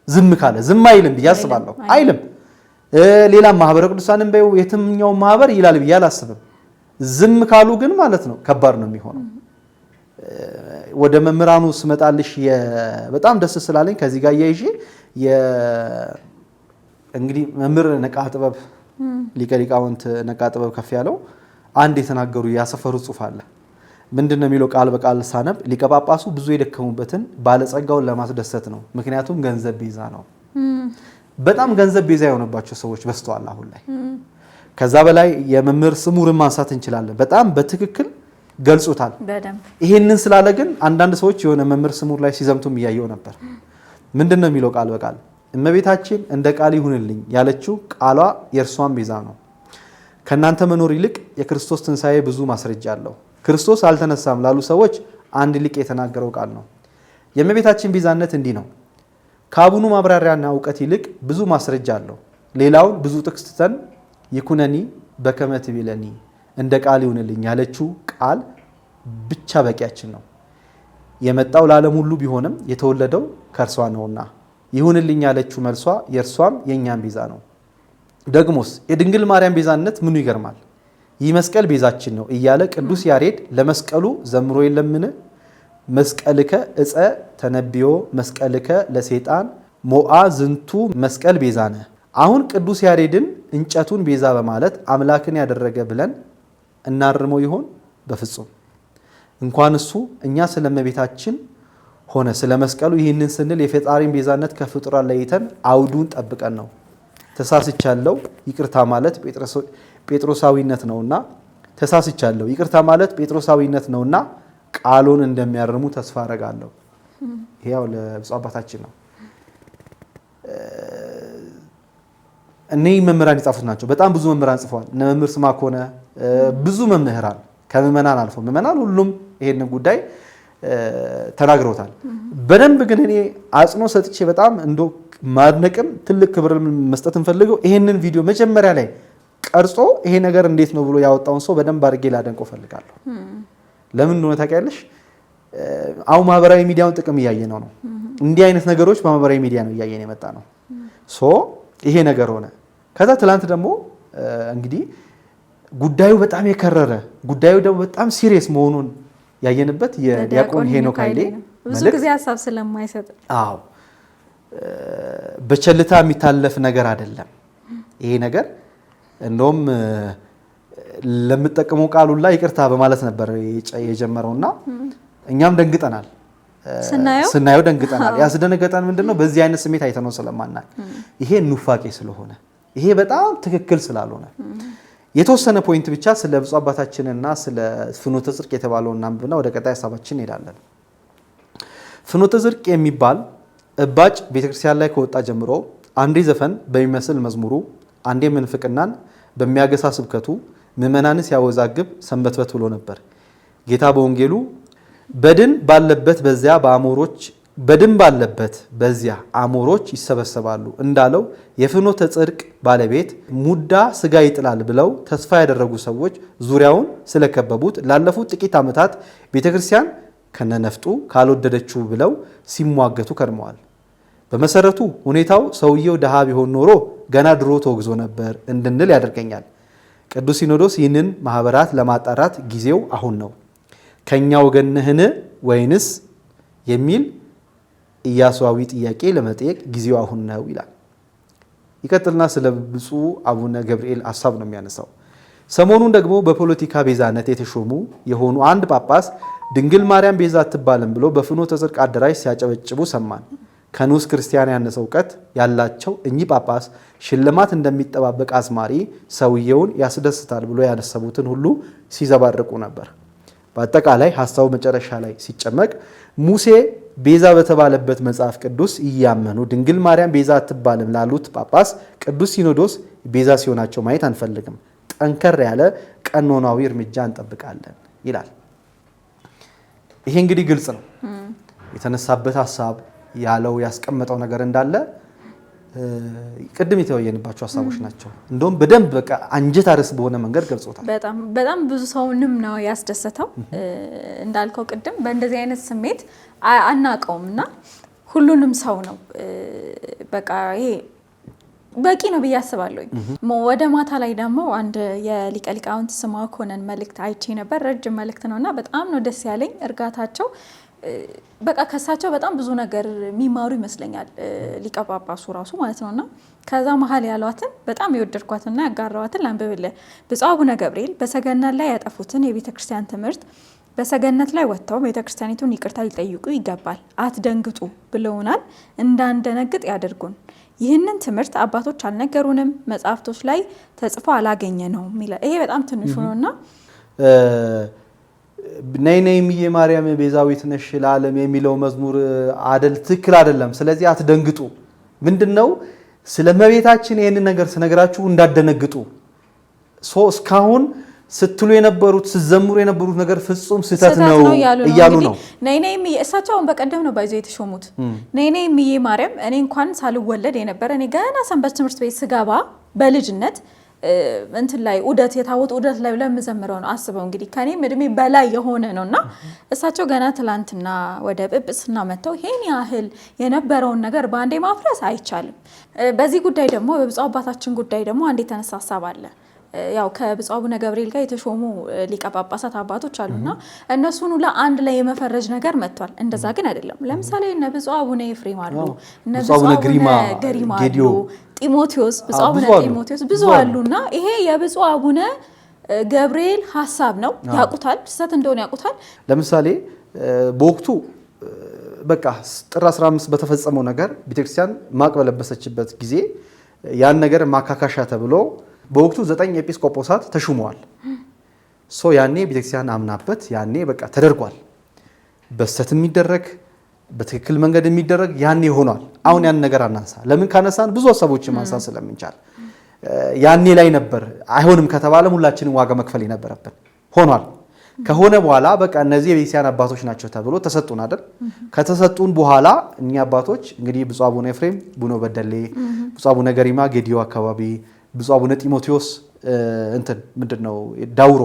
ዝም ካለ ዝም አይልም ብያስባለሁ አይልም ሌላ ማህበረ ቅዱሳንን በው የትምኛው ማህበር ይላል ብያል አስብም ዝም ካሉ ግን ማለት ነው ከባድ ነው የሚሆነው ወደ መምራኑ ስመጣልሽ በጣም ደስ ስላለኝ ከዚህ ጋር ያይዤ እንግዲህ መምህር ነቃ ጥበብ ሊቀ ሊቃውንት ነቃ ጥበብ ከፍ ያለው አንድ የተናገሩ ያሰፈሩ ጽሑፍ አለ ምንድነው የሚለው ቃል በቃል ሳነብ ሊቀ ጳጳሱ ብዙ የደከሙበትን ባለጸጋውን ለማስደሰት ነው ምክንያቱም ገንዘብ ቤዛ ነው በጣም ገንዘብ ቤዛ የሆነባቸው ሰዎች በስተዋል አሁን ላይ ከዛ በላይ የመምህር ስሙርን ማንሳት እንችላለን በጣም በትክክል ገልጾታል ይሄንን ስላለ ግን አንዳንድ ሰዎች የሆነ መምህር ስሙር ላይ ሲዘምቱም ያየው ነበር ምንድነው የሚለው ቃል በቃል እመቤታችን እንደ ቃል ይሁንልኝ ያለችው ቃሏ የእርሷን ቤዛ ነው ከናንተ መኖር ይልቅ የክርስቶስ ትንሳኤ ብዙ ማስረጃ አለው ክርስቶስ አልተነሳም ላሉ ሰዎች አንድ ሊቅ የተናገረው ቃል ነው የእመቤታችን ቤዛነት እንዲህ ነው ከአቡኑ ማብራሪያና ዕውቀት ይልቅ ብዙ ማስረጃ አለው ሌላውን ብዙ ጥቅስ ትተን ይኩነኒ በከመ ትቤለኒ እንደ ቃል ይሁንልኝ ያለችው ቃል ብቻ በቂያችን ነው የመጣው ለዓለም ሁሉ ቢሆንም የተወለደው ከእርሷ ነውና ይሁንልኝ ያለችው መልሷ የእርሷም የእኛም ቤዛ ነው ደግሞስ የድንግል ማርያም ቤዛነት ምኑ ይገርማል ይህ መስቀል ቤዛችን ነው እያለ ቅዱስ ያሬድ ለመስቀሉ ዘምሮ የለምን መስቀልከ እፀ ተነብዮ መስቀልከ ለሰይጣን ሞአ ዝንቱ መስቀል ቤዛነ አሁን ቅዱስ ያሬድን እንጨቱን ቤዛ በማለት አምላክን ያደረገ ብለን እናርመው ይሆን? በፍጹም። እንኳን እሱ እኛ ስለእመቤታችን ሆነ ስለመስቀሉ ይህንን ስንል የፈጣሪን ቤዛነት ከፍጡራን ለይተን አውዱን ጠብቀን ነው። ተሳስቻለሁ ይቅርታ ማለት ጴጥሮሳዊነት ነውና ተሳስቻለሁ ይቅርታ ማለት ጴጥሮሳዊነት ነውና ቃሉን እንደሚያርሙ ተስፋ አረጋለሁ። ይሄው ለብፁዕ አባታችን ነው። እነዚህ መምህራን የጻፉት ናቸው። በጣም ብዙ መምህራን ጽፈዋል። እነ መምህር ስምዐኮነ ብዙ መምህራን ከምዕመናን አልፎ ምዕመናን ሁሉም ይሄንን ጉዳይ ተናግረውታል። በደንብ ግን እኔ አጽንኦ ሰጥቼ በጣም እንዶ ማድነቅም ትልቅ ክብር መስጠት እንፈልገው ይሄንን ቪዲዮ መጀመሪያ ላይ ቀርጾ ይሄ ነገር እንዴት ነው ብሎ ያወጣውን ሰው በደንብ አድርጌ ላደንቆ ፈልጋለሁ። ለምን እንደሆነ ታውቂያለሽ? አሁን ማህበራዊ ሚዲያውን ጥቅም እያየነው ነው። እንዲህ አይነት ነገሮች በማህበራዊ ሚዲያ ነው እያየን የመጣ ነው። ይሄ ነገር ሆነ። ከዛ ትላንት ደግሞ እንግዲህ ጉዳዩ በጣም የከረረ ጉዳዩ ደግሞ በጣም ሲሪየስ መሆኑን ያየንበት የዲያቆን ሄኖክ ኃይሌ ብዙ ጊዜ ሀሳብ ስለማይሰጥ በቸልታ የሚታለፍ ነገር አይደለም ይሄ ነገር። እንደውም ለምጠቀመው ቃል ሁላ ይቅርታ በማለት ነበር የጀመረውና እኛም ደንግጠናል። ስናየው ደንግጠናል። ያስደነገጠን ምንድነው? በዚህ አይነት ስሜት አይተነው ስለማናቅ ይሄ ኑፋቄ ስለሆነ ይሄ በጣም ትክክል ስላልሆነ የተወሰነ ፖይንት ብቻ ስለ ብፁዕ አባታችንና ስለ ፍኖተ ጽድቅ የተባለውን እናንብብና ወደ ቀጣይ ሀሳባችን እንሄዳለን። ፍኖተ ጽድቅ የሚባል እባጭ ቤተክርስቲያን ላይ ከወጣ ጀምሮ አንዴ ዘፈን በሚመስል መዝሙሩ፣ አንዴ ምንፍቅናን በሚያገሳ ስብከቱ ምዕመናንን ሲያወዛግብ ሰንበትበት ብሎ ነበር። ጌታ በወንጌሉ በድን ባለበት በዚያ አሞሮች ይሰበሰባሉ እንዳለው የፍኖተ ጽድቅ ባለቤት ሙዳ ስጋ ይጥላል ብለው ተስፋ ያደረጉ ሰዎች ዙሪያውን ስለከበቡት ላለፉት ጥቂት ዓመታት ቤተክርስቲያን ከነነፍጡ ካልወደደችው ብለው ሲሟገቱ ከርመዋል። በመሰረቱ ሁኔታው ሰውየው ድሃ ቢሆን ኖሮ ገና ድሮ ተወግዞ ነበር እንድንል ያደርገኛል። ቅዱስ ሲኖዶስ ይህንን ማህበራት ለማጣራት ጊዜው አሁን ነው፣ ከኛ ወገን ነህን ወይንስ የሚል ኢያሱዋዊ ጥያቄ ለመጠየቅ ጊዜው አሁን ነው ይላል። ይቀጥልና ስለ ብፁዕ አቡነ ገብርኤል ሐሳብ ነው የሚያነሳው። ሰሞኑን ደግሞ በፖለቲካ ቤዛነት የተሾሙ የሆኑ አንድ ጳጳስ ድንግል ማርያም ቤዛ አትባልም ብሎ በፍኖተ ጽድቅ አዳራሽ ሲያጨበጭቡ ሰማን። ከንዑስ ክርስቲያን ያነሰ እውቀት ያላቸው እኚህ ጳጳስ ሽልማት እንደሚጠባበቅ አዝማሪ ሰውየውን ያስደስታል ብሎ ያነሰቡትን ሁሉ ሲዘባርቁ ነበር። በአጠቃላይ ሐሳቡ መጨረሻ ላይ ሲጨመቅ ሙሴ ቤዛ በተባለበት መጽሐፍ ቅዱስ እያመኑ ድንግል ማርያም ቤዛ አትባልም ላሉት ጳጳስ ቅዱስ ሲኖዶስ ቤዛ ሲሆናቸው ማየት አንፈልግም፣ ጠንከር ያለ ቀኖናዊ እርምጃ እንጠብቃለን ይላል። ይሄ እንግዲህ ግልጽ ነው። የተነሳበት ሐሳብ ያለው ያስቀመጠው ነገር እንዳለ ቅድም የተወያየንባቸው ሐሳቦች ናቸው። እንደውም በደንብ በቃ አንጀት አርስ በሆነ መንገድ ገልጾታል። በጣም ብዙ ሰውንም ነው ያስደሰተው። እንዳልከው ቅድም በእንደዚህ አይነት ስሜት አናቀውም እና ሁሉንም ሰው ነው በቃ ይሄ በቂ ነው ብዬ አስባለሁ። ወደ ማታ ላይ ደግሞ አንድ የሊቀ ሊቃውንት ስምዐኮነን መልእክት አይቼ ነበር። ረጅም መልእክት ነውና በጣም ነው ደስ ያለኝ። እርጋታቸው በቃ ከሳቸው በጣም ብዙ ነገር የሚማሩ ይመስለኛል ሊቀ ጳጳሱ ራሱ ማለት ነውና ከዛ መሀል ያሏትን በጣም የወደድኳትና ያጋራዋትን ላንብብልህ። ብፁዕ አቡነ ገብርኤል በሰገነት ላይ ያጠፉትን የቤተ ክርስቲያን ትምህርት በሰገነት ላይ ወጥተው ቤተ ክርስቲያኒቱን ይቅርታ ሊጠይቁ ይገባል፣ አትደንግጡ ብለውናል። እንዳንደነግጥ ያደርጉን። ይህንን ትምህርት አባቶች አልነገሩንም፣ መጽሐፍቶች ላይ ተጽፎ አላገኘ ነው የሚለው ይሄ በጣም ትንሹ ነውና ነይ ነይ እምዬ ማርያም ቤዛዊት ነሽ ለዓለም የሚለው መዝሙር አደል ትክክል አይደለም። ስለዚህ አትደንግጡ። ምንድነው ስለ እመቤታችን ይሄንን ነገር ስነግራችሁ እንዳደነግጡ እስካሁን ስትሉ የነበሩት ስትዘምሩ የነበሩት ነገር ፍጹም ስህተት ነው እያሉ ነው። ነይ ነይ እምዬ እሳቸውን በቀደም ነው ባይዘው የተሾሙት። ነይ ነይ እምዬ ማርያም እኔ እንኳን ሳልወለድ የነበረ እኔ ገና ሰንበት ትምህርት ቤት ስገባ በልጅነት እንትን ላይ ዑደት የታወት ዑደት ላይ ብለን መዘምረው ነው። አስበው እንግዲህ ከኔም እድሜ በላይ የሆነ ነውና እሳቸው ገና ትላንትና ወደ ጵጵስና መጥተው ይሄን ያህል የነበረውን ነገር በአንዴ ማፍረስ አይቻልም። በዚህ ጉዳይ ደግሞ በብፁዕ አባታችን ጉዳይ ደግሞ አንድ የተነሳ ሐሳብ አለ። ያው ከብፁዕ አቡነ ገብርኤል ጋር የተሾሙ ሊቀ ጳጳሳት አባቶች አሉና እነሱን ሁሉ አንድ ላይ የመፈረጅ ነገር መጥቷል። እንደዛ ግን አይደለም። ለምሳሌ እነ ብፁዕ አቡነ ኤፍሬም አሉ፣ እነ ብፁዕ አቡነ ገሪማ አሉ፣ ጢሞቴዎስ ብፁዕ አቡነ ጢሞቴዎስ ብዙ አሉና ይሄ የብፁዕ አቡነ ገብርኤል ሐሳብ ነው። ያውቁታል፣ ስህተት እንደሆነ ያውቁታል። ለምሳሌ በወቅቱ በቃ ጥር 15 በተፈጸመው ነገር ቤተክርስቲያን ማቅ በለበሰችበት ጊዜ ያን ነገር ማካካሻ ተብሎ በወቅቱ 9 ኤጲስቆጶሳት ተሹመዋል። ያኔ ቤተክርስቲያን አምናበት ያኔ በቃ ተደርጓል። በስተት የሚደረግ በትክክል መንገድ የሚደረግ ያኔ ሆኗል። አሁን ያን ነገር አናንሳ። ለምን ካነሳን ብዙ ሀሳቦችን ማንሳት ስለምንቻል ያኔ ላይ ነበር። አይሆንም ከተባለ ሁላችንም ዋጋ መክፈል የነበረብን ሆኗል። ከሆነ በኋላ በቃ እነዚህ የቤተክርስቲያን አባቶች ናቸው ተብሎ ተሰጡን አይደል? ከተሰጡን በኋላ እኛ አባቶች እንግዲህ ብፁዕ አቡነ ኤፍሬም ቡኖ በደሌ፣ ብፁዕ አቡነ ገሪማ ጌዲዮ አካባቢ፣ ብፁዕ አቡነ ጢሞቴዎስ ምንድነው ዳውሮ፣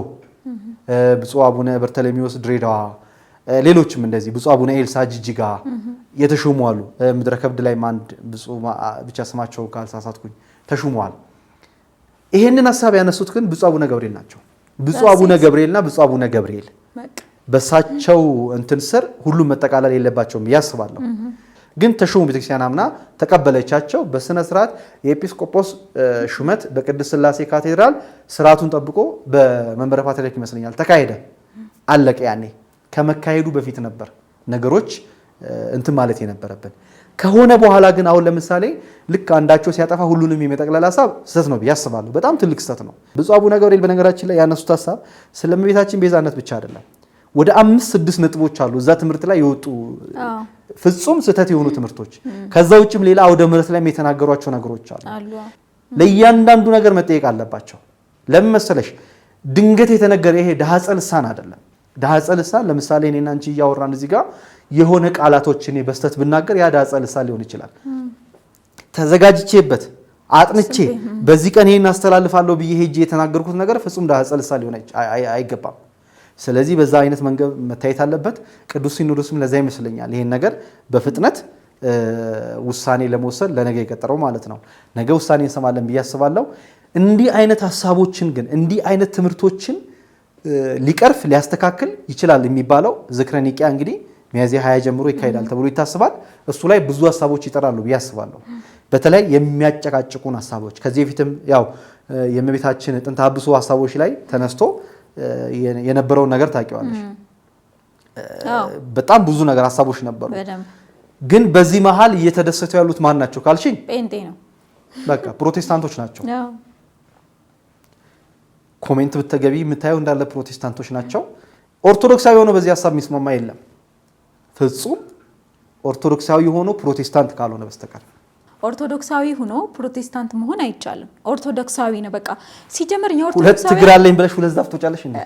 ብፁዕ አቡነ በርተሎሜዎስ ድሬዳዋ፣ ሌሎችም እንደዚህ ብፁዕ አቡነ ኤልሳ ጅጅጋ የተሾሙ አሉ። ምድረ ከብድ ላይ አንድ ብፁዕ ብቻ ስማቸው ካልሳሳትኩኝ ተሾመዋል። ይሄንን ሐሳብ ያነሱት ግን ብፁዕ አቡነ ገብርኤል ናቸው። ብፁዕ አቡነ ገብርኤልና ብፁዕ አቡነ ገብርኤል በሳቸው ስር ሁሉም መጠቃለል የለባቸውም ያስባለሁ። ግን ተሾሙ፣ ቤተክርስቲያን አምና ተቀበለቻቸው። በስነ ስርዓት የኤጲስቆጶስ ሹመት በቅድስት ሥላሴ ካቴድራል ስርዓቱን ጠብቆ በመንበረ ፓትርያርክ ይመስለኛል ተካሄደ። አለቀ። ያኔ ከመካሄዱ በፊት ነበር ነገሮች ማለት የነበረብን። ከሆነ በኋላ ግን አሁን ለምሳሌ ልክ አንዳቸው ሲያጠፋ ሁሉንም የመጠቅለል ሐሳብ ስህተት ነው ብዬ አስባለሁ። በጣም ትልቅ ስህተት ነው። ብፁዕ አቡነ ገብርኤል በነገራችን ላይ ያነሱት ሐሳብ ስለ እመቤታችን ቤዛነት ብቻ አይደለም። ወደ 5-6 ነጥቦች አሉ እዛ ትምህርት ላይ የወጡ ፍጹም ስህተት የሆኑ ትምህርቶች። ከዛ ውጭም ሌላ አውደ ምሕረት ላይ የተናገሯቸው ነገሮች አሉ። ለእያንዳንዱ ነገር መጠየቅ አለባቸው። ለምን መሰለሽ? ድንገት የተነገረ ይሄ ዳህፀ ልሳን አይደለም። ዳህፀ ልሳን ለምሳሌ እኔና አንቺ እያወራን እዚህ ጋር የሆነ ቃላቶችን በስተት ብናገር ያ ዳህፀ ልሳን ሊሆን ይችላል። ተዘጋጅቼበት አጥንቼ በዚህ ቀን ይሄን አስተላልፋለሁ ብዬ ሄጄ የተናገርኩት ነገር ፍጹም ዳህፀ ልሳን ሊሆን አይገባም። ስለዚህ በዛ አይነት መንገድ መታየት አለበት። ቅዱስ ሲኖዶስም ለዛ ይመስለኛል ይሄን ነገር በፍጥነት ውሳኔ ለመወሰን ለነገ የቀጠረው ማለት ነው። ነገ ውሳኔ እንሰማለን ብዬ አስባለሁ። እንዲህ አይነት ሐሳቦችን ግን እንዲህ አይነት ትምህርቶችን ሊቀርፍ ሊያስተካክል ይችላል የሚባለው ዝክረ ኒቂያ እንግዲህ ሚያዝያ 20 ጀምሮ ይካሄዳል ተብሎ ይታሰባል። እሱ ላይ ብዙ ሐሳቦች ይጠራሉ ብዬ አስባለሁ። በተለይ የሚያጨቃጭቁን ሐሳቦች ከዚህ በፊትም ያው የእመቤታችን ጥንተ አብሶ ሐሳቦች ላይ ተነስቶ የነበረውን ነገር ታውቂዋለሽ። በጣም ብዙ ነገር ሐሳቦች ነበሩ። ግን በዚህ መሃል እየተደሰቱ ያሉት ማን ናቸው ካልሽኝ ጴንጤ ነው። በቃ ፕሮቴስታንቶች ናቸው። ኮሜንት ብትገቢ የምታየው እንዳለ ፕሮቴስታንቶች ናቸው። ኦርቶዶክሳዊ ሆኖ በዚህ ሐሳብ የሚስማማ የለም። ፍጹም ኦርቶዶክሳዊ ሆኖ ፕሮቴስታንት ካልሆነ በስተቀር ኦርቶዶክሳዊ ሆኖ ፕሮቴስታንት መሆን አይቻልም። ኦርቶዶክሳዊ ነው በቃ። ሲጀምር የኦርቶዶክሳዊ ሁለት እግር አለኝ ብለሽ ሁለት ዛፍ ትወጫለሽ እንዴ?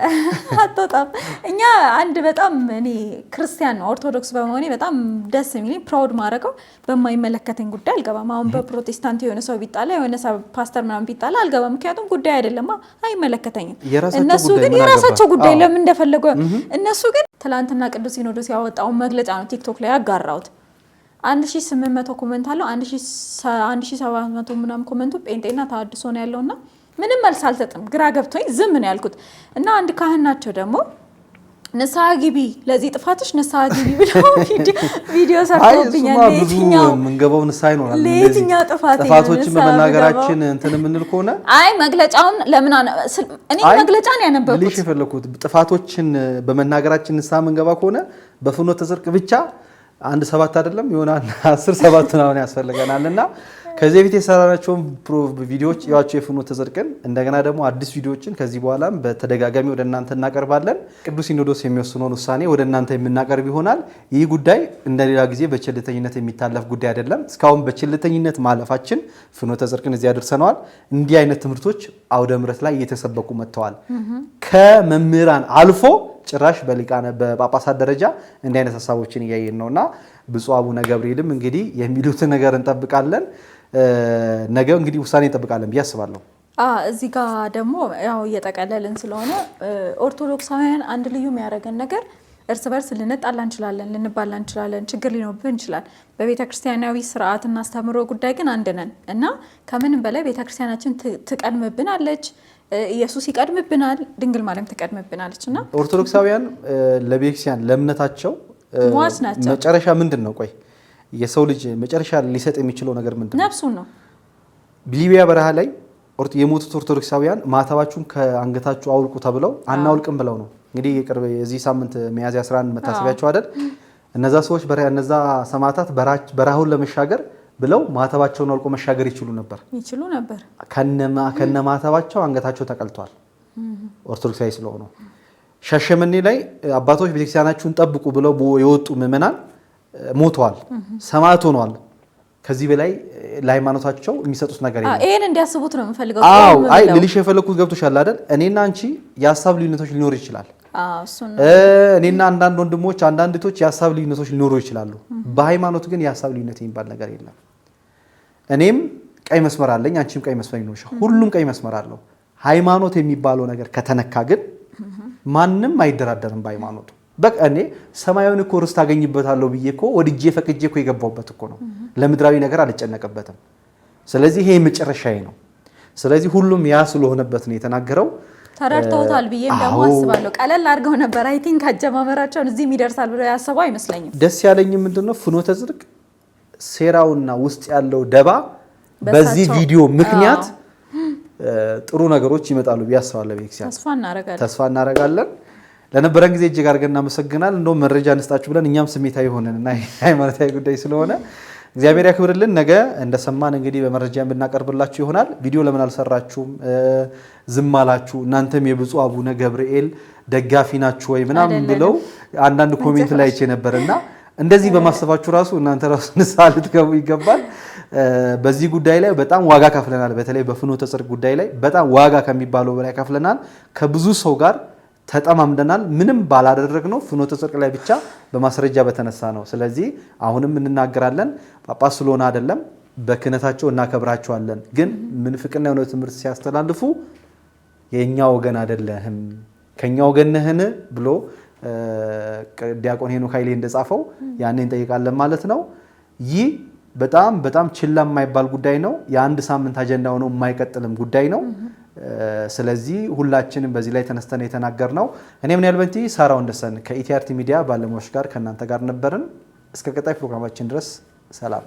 አጣጣም እኛ አንድ በጣም እኔ ክርስቲያን ነው ኦርቶዶክስ በመሆኔ በጣም ደስ የሚለኝ ፕራውድ ማድረገው በማይመለከተኝ ጉዳይ አልገባም። አሁን በፕሮቴስታንት የሆነ ሰው ቢጣላ የሆነ ሰው ፓስተር ምናምን ቢጣላ አልገባም። ምክንያቱም ጉዳይ አይደለም፣ አይመለከተኝም። እነሱ ግን የራሳቸው ጉዳይ ለምን እንደፈለጉ እነሱ ግን ትላንትና ቅዱስ ሲኖዶስ ያወጣውን መግለጫ ነው ቲክቶክ ላይ ያጋራሁት። 1800 ኮሜንት አለው። 1700 ምናምን ኮሜንቱ ጴንጤና ተሐድሶ ነው ያለውና ምንም መልስ አልሰጥም። ግራ ገብቶኝ ዝም ነው ያልኩት። እና አንድ ካህን ናቸው ደግሞ ንስሐ ግቢ ለዚህ ጥፋትሽ ንስሐ ግቢ ብለው ቪዲዮ ሰርተውብኛል። ለየትኛው መንገባው ንስሐ ይኖራል። ለየትኛው ጥፋቶችን በመናገራችን እንትን የምንል ከሆነ መግለጫውን ለምን እኔ መግለጫን ያነበብኩት ልሽ የፈለኩት ጥፋቶችን በመናገራችን ንስሐ መንገባ ከሆነ በፍኖተ ጽድቅ ብቻ 1-7 አይደለም ይሆናል 10-7 ነው ያስፈልገናልና ከዚህ በፊት የሰራናቸውን ቪዲዮዎች ያዋቸው የፍኖተ ጽድቅን እንደገና ደግሞ አዲስ ቪዲዮዎችን ከዚህ በኋላም በተደጋጋሚ ወደ እናንተ እናቀርባለን። ቅዱስ ሲኖዶስ የሚወስነውን ውሳኔ ወደ እናንተ የምናቀርብ ይሆናል። ይህ ጉዳይ እንደሌላ ጊዜ በቸልተኝነት የሚታለፍ ጉዳይ አይደለም። እስካሁን በቸልተኝነት ማለፋችን ፍኖተ ጽድቅን እዚህ ያደርሰናል። እንዲህ አይነት ትምህርቶች አውደ ምሕረት ላይ እየተሰበኩ መጥተዋል። ከመምህራን አልፎ ጭራሽ በሊቃነ በጳጳሳት ደረጃ እንዲህ አይነት ሐሳቦችን እያየን ነውና ብፁዕ አቡነ ገብርኤልም እንግዲህ የሚሉትን ነገር እንጠብቃለን። ነገ እንግዲህ ውሳኔ እንጠብቃለን ብዬ አስባለሁ። እዚህ ጋር ደግሞ ያው እየጠቀለልን ስለሆነ ኦርቶዶክሳውያን አንድ ልዩ የሚያደርገን ነገር እርስ በርስ ልንጣላ እንችላለን፣ ልንባላ እንችላለን፣ ችግር ሊኖርብን ይችላል። በቤተ ክርስቲያናዊ ስርዓትና አስተምህሮ ጉዳይ ግን አንድ ነን እና ከምንም በላይ ቤተ ክርስቲያናችን ትቀድምብናለች። ኢየሱስ ይቀድምብናል፣ ድንግል ማርያም ትቀድምብናለች እና ኦርቶዶክሳውያን ለቤተክርስቲያን ለእምነታቸው መጨረሻ ምንድን ነው? ቆይ የሰው ልጅ መጨረሻ ሊሰጥ የሚችለው ነገር ምንድን ነው? ነፍሱን ነው። ሊቢያ በረሃ ላይ የሞቱት ኦርቶዶክሳውያን ማተባችሁን ከአንገታችሁ አውልቁ ተብለው አናውልቅም ብለው ነው እንግዲህ የቅርብ የዚህ ሳምንት ሚያዝያ 11 መታሰቢያቸው አይደል? እነዛ ሰዎች እነዛ ሰማዕታት በረሃውን ለመሻገር ብለው ማተባቸውን አውልቆ መሻገር ይችሉ ነበር። ከነ ማተባቸው አንገታቸው ተቀልቷል ኦርቶዶክሳዊ ስለሆኑ። ሻሸመኔ ላይ አባቶች ቤተክርስቲያናችሁን ጠብቁ ብለው የወጡ ምዕመናን ሞተዋል፣ ሰማዕት ሆነዋል። ከዚህ በላይ ለሃይማኖታቸው የሚሰጡት ነገር የለም። ይሄን እንዲያስቡት ነው የምፈልገው። አይ ልልሽ የፈለኩት ገብቶሻል አይደል? እኔና አንቺ የሀሳብ ልዩነቶች ሊኖር ይችላል። እኔና አንዳንድ ወንድሞች አንዳንድ እህቶች የሀሳብ ልዩነቶች ሊኖሩ ይችላሉ። በሃይማኖት ግን የሀሳብ ልዩነት የሚባል ነገር የለም። እኔም ቀይ መስመር አለኝ፣ አንቺም ቀይ መስመር ይኖርሽ፣ ሁሉም ቀይ መስመር አለው። ሃይማኖት የሚባለው ነገር ከተነካ ግን ማንም አይደራደርም በሃይማኖቱ። በቃ እኔ ሰማያዊን እኮ ርስት አገኝበታለሁ ብዬ እኮ ወድጄ ፈቅጄ እኮ የገባሁበት እኮ ነው። ለምድራዊ ነገር አልጨነቅበትም። ስለዚህ ይሄ መጨረሻዬ ነው። ስለዚህ ሁሉም ያ ስለሆነበት ነው የተናገረው። ተረድተውታል ብዬ ደግሞ አስባለሁ። ቀለል አድርገው ነበር። አይ ቲንክ አጀማመራቸውን እዚህም ይደርሳል ብለው ያሰቡ አይመስለኝም። ደስ ያለኝ ምንድነው ፍኖተ ጽድቅ ሴራውና ውስጥ ያለው ደባ በዚህ ቪዲዮ ምክንያት ጥሩ ነገሮች ይመጣሉ ብዬ አስባለሁ። ቤተክርስቲያን ተስፋ እናደርጋለን። ለነበረን ጊዜ እጅግ አድርገን እናመሰግናለን። እንደውም መረጃ እንስጣችሁ ብለን እኛም ስሜታዊ ሆነንና ሃይማኖታዊ ጉዳይ ስለሆነ እግዚአብሔር ያክብርልን። ነገ እንደሰማን እንግዲህ በመረጃ የምናቀርብላችሁ ይሆናል። ቪዲዮ ለምን አልሰራችሁም ዝም አላችሁ እናንተም የብፁዕ አቡነ ገብርኤል ደጋፊ ናችሁ ወይ ምናምን ብለው አንዳንድ ኮሜንት ላይ አይቼ ነበርና እንደዚህ በማሰባችሁ ራሱ እናንተ ራሱ ንስሐ ልትገቡ ይገባል። በዚህ ጉዳይ ላይ በጣም ዋጋ ከፍለናል። በተለይ በፍኖተ ጽድቅ ጉዳይ ላይ በጣም ዋጋ ከሚባለው በላይ ከፍለናል። ከብዙ ሰው ጋር ተጠማምደናል። ምንም ባላደረግነው ፍኖተ ጽድቅ ላይ ብቻ በማስረጃ በተነሳ ነው። ስለዚህ አሁንም እንናገራለን። ጳጳስ ስለሆነ አይደለም፣ በክህነታቸው እናከብራቸዋለን። ግን ምንፍቅና የሆነ ትምህርት ሲያስተላልፉ የኛ ወገን አይደለህም ከኛ ወገን ነህን ብሎ ዲያቆን ሄኖክ ኃይሌ እንደጻፈው ያንን እንጠይቃለን ማለት ነው። ይህ በጣም በጣም ችላ የማይባል ጉዳይ ነው። የአንድ ሳምንት አጀንዳ ሆኖ የማይቀጥልም ጉዳይ ነው። ስለዚህ ሁላችንም በዚህ ላይ ተነስተን የተናገርነው እኔ ምን ያልበንቲ ሳራ ወንደሰን ከኢቲአርቲ ሚዲያ ባለሙያዎች ጋር ከእናንተ ጋር ነበርን። እስከ ቀጣይ ፕሮግራማችን ድረስ ሰላም።